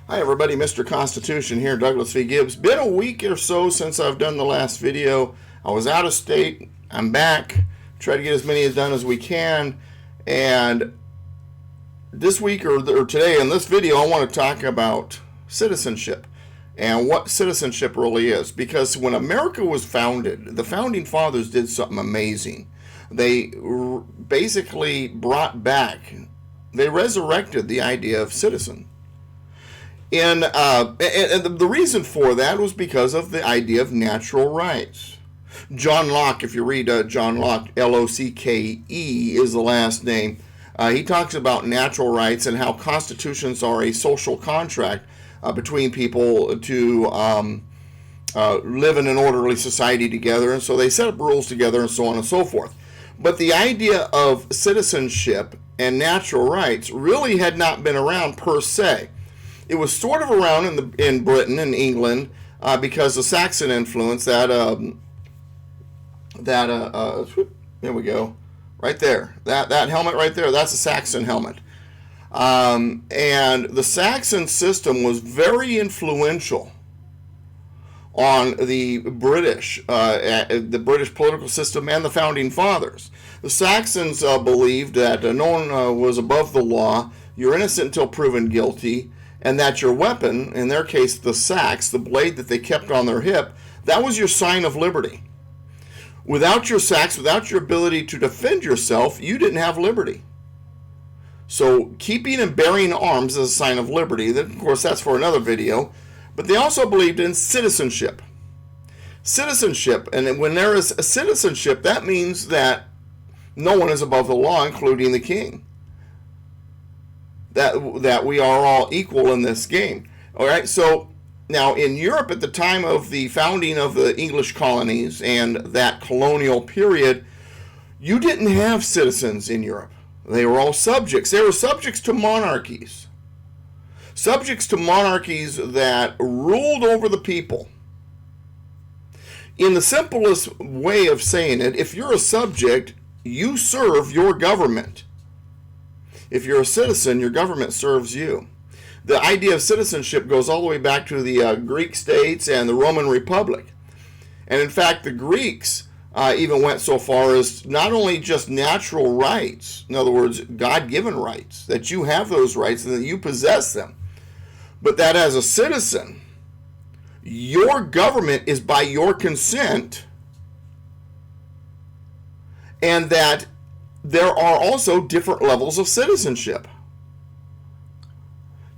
Hi everybody, Mr. Constitution here, Douglas V. Gibbs. Been a week or so since I've done the last video. I was out of state. I'm back. Try to get as many done as we can. And this week or today in this video, I want to talk about citizenship and what citizenship really is. Because when America was founded, the founding fathers did something amazing. They basically they resurrected the idea of citizen. And the reason for that was because of the idea of natural rights. John Locke, if you read John Locke, L-O-C-K-E is the last name, he talks about natural rights and how constitutions are a social contract between people to live in an orderly society together. And so they set up rules together and so on and so forth. But the idea of citizenship and natural rights really had not been around per se. It was sort of around in Britain and England because of Saxon influence. There we go, right there. That helmet right there, that's a Saxon helmet. And the Saxon system was very influential on the British political system and the founding fathers. The Saxons believed that no one was above the law. You're innocent until proven guilty. And that your weapon, in their case the sax, the blade that they kept on their hip, that was your sign of liberty. Without your sax, without your ability to defend yourself, you didn't have liberty. So keeping and bearing arms is a sign of liberty. Then, of course, that's for another video. But they also believed in citizenship. Citizenship, and when there is a citizenship, that means that no one is above the law, including the king. That we are all equal in this game. All right, so now in Europe at the time of the founding of the English colonies and that colonial period, you didn't have citizens in Europe. They were all subjects. They were subjects to monarchies. Subjects to monarchies that ruled over the people. In the simplest way of saying it, if you're a subject, you serve your government. If you're a citizen, your government serves you. The idea of citizenship goes all the way back to the Greek states and the Roman Republic. And in fact, the Greeks even went so far as not only just natural rights, in other words, God-given rights, that you have those rights and that you possess them, but that as a citizen, your government is by your consent, and that there are also different levels of citizenship.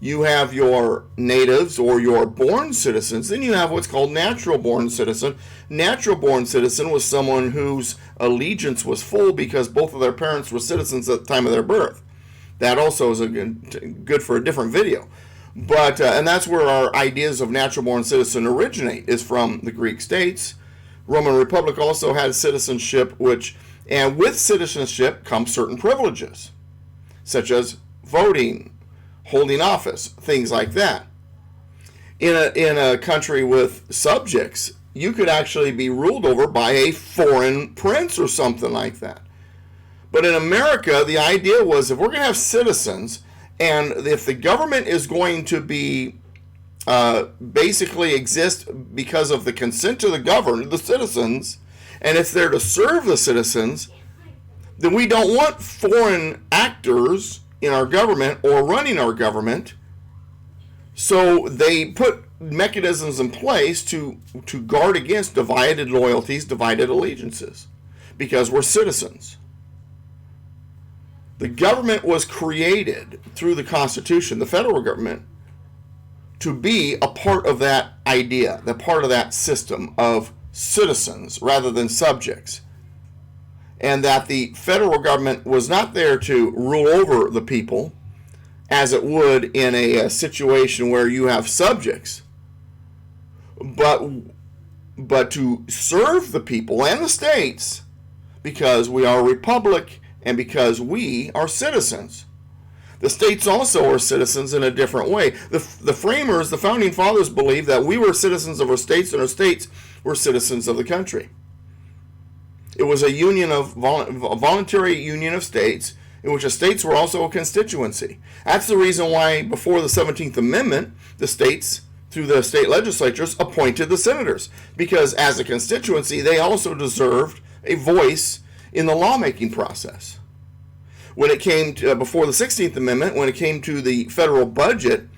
You have your natives or your born citizens. Then you have what's called natural born citizen. Natural born citizen was someone whose allegiance was full because both of their parents were citizens at the time of their birth. That also is good for a different video. But and that's where our ideas of natural born citizen originate, is from the Greek states. Roman Republic also had citizenship, and with citizenship comes certain privileges, such as voting, holding office, things like that. In a country with subjects, you could actually be ruled over by a foreign prince or something like that. But in America, the idea was, if we're going to have citizens, and if the government is going to be basically exist because of the consent of the citizens, and it's there to serve the citizens, then we don't want foreign actors in our government or running our government. So they put mechanisms in place to guard against divided loyalties, divided allegiances, because we're citizens. The government was created through the Constitution, the federal government, to be a part of that idea, the part of that system of citizens rather than subjects, and that the federal government was not there to rule over the people as it would in a situation where you have subjects, but to serve the people and the states, because we are a republic and because we are citizens. The states also are citizens in a different way. The framers, the founding fathers, believed that we were citizens of our states and our states were citizens of the country. It was a voluntary union of states in which the states were also a constituency. That's the reason why before the 17th Amendment, the states, through the state legislatures, appointed the senators, because as a constituency, they also deserved a voice in the lawmaking process. When it came to, before the 16th Amendment, when it came to the federal budget,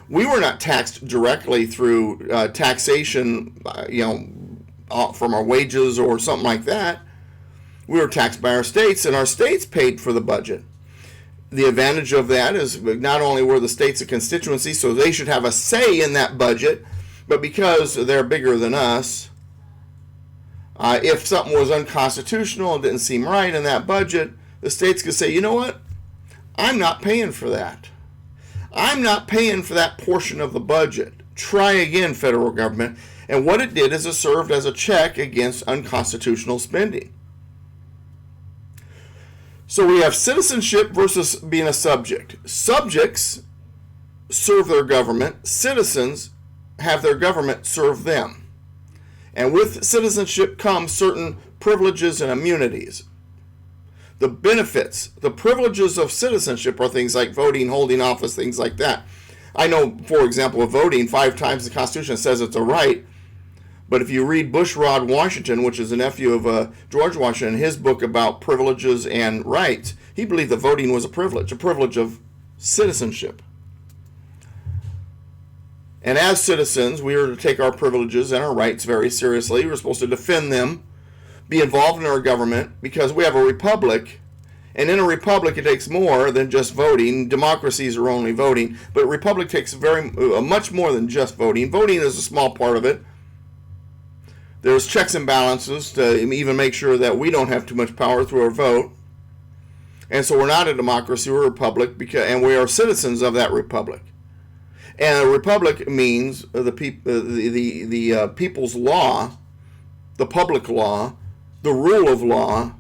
we were not taxed directly through taxation, from our wages or something like that. We were taxed by our states, and our states paid for the budget. The advantage of that is not only were the states a constituency, so they should have a say in that budget, but because they're bigger than us, if something was unconstitutional and didn't seem right in that budget, the states could say, you know what? I'm not paying for that. I'm not paying for that portion of the budget. Try again, federal government. And what it did is it served as a check against unconstitutional spending. So we have citizenship versus being a subject. Subjects serve their government. Citizens have their government serve them. And with citizenship comes certain privileges and immunities. The benefits, the privileges of citizenship are things like voting, holding office, things like that. I know, for example, with voting, 5 times the Constitution says it's a right. But if you read Bushrod Washington, which is a nephew of George Washington, his book about privileges and rights, he believed that voting was a privilege of citizenship. And as citizens, we are to take our privileges and our rights very seriously. We're supposed to defend them, be involved in our government, because we have a republic. And in a republic, it takes more than just voting. Democracies are only voting. But a republic takes much more than just voting. Voting is a small part of it. There's checks and balances to even make sure that we don't have too much power through our vote. And so we're not a democracy, we're a republic, and we are citizens of that republic. And a republic means the people's law, the public law, the rule of law.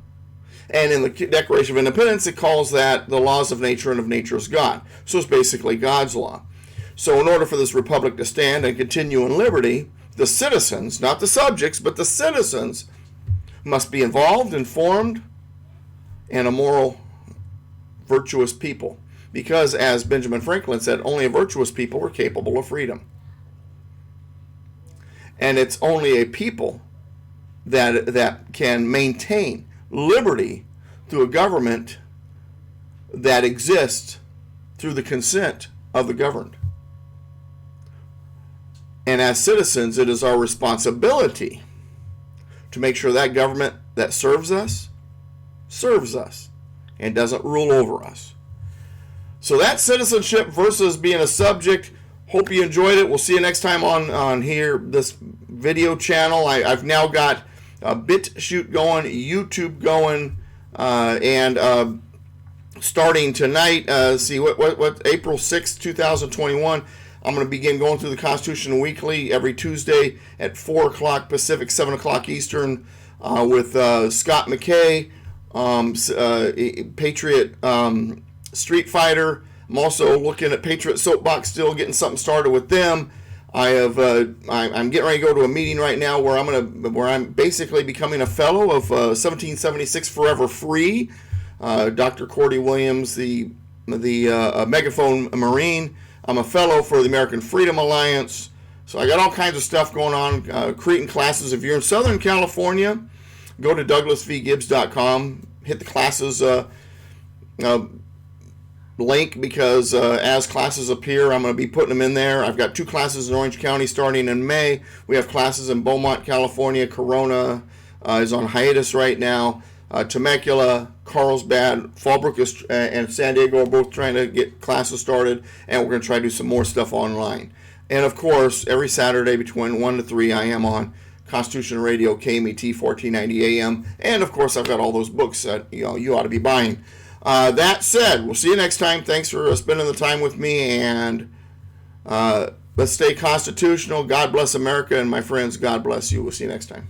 And in the Declaration of Independence, it calls that the laws of nature and of nature's God. So it's basically God's law. So in order for this republic to stand and continue in liberty, the citizens, not the subjects, but the citizens, must be involved, informed, and a moral, virtuous people. Because, as Benjamin Franklin said, only a virtuous people are capable of freedom. And it's only a people that can maintain liberty through a government that exists through the consent of the governed. And as citizens, it is our responsibility to make sure that government that serves us and doesn't rule over us. So that's citizenship versus being a subject. Hope you enjoyed it. We'll see you next time on here, this video channel. I've now got BitChute going, YouTube going, and starting tonight, what April 6th, 2021, I'm going to begin going through the Constitution weekly every Tuesday at 4 o'clock Pacific, 7 o'clock Eastern, with Scott McKay, Patriot Street Fighter. I'm also looking at Patriot Soapbox, still getting something started with them. I'm getting ready to go to a meeting right now where I'm basically becoming a fellow of 1776 Forever Free. Dr. Cordy Williams, the Megaphone Marine. I'm a fellow for the American Freedom Alliance. So I got all kinds of stuff going on, creating classes. If you're in Southern California, go to douglasvgibbs.com, hit the classes link, because as classes appear, I'm going to be putting them in there. I've got 2 classes in Orange County starting in May. We have classes in Beaumont, California. Corona is on hiatus right now. Temecula, Carlsbad, Fallbrook and San Diego are both trying to get classes started, and we're going to try to do some more stuff online. And of course, every Saturday between 1 to 3, I am on Constitution Radio, KMET 1490 AM, and of course, I've got all those books that you ought to be buying. That said, we'll see you next time. Thanks for spending the time with me, and let's stay constitutional. God bless America, and my friends, God bless you. We'll see you next time.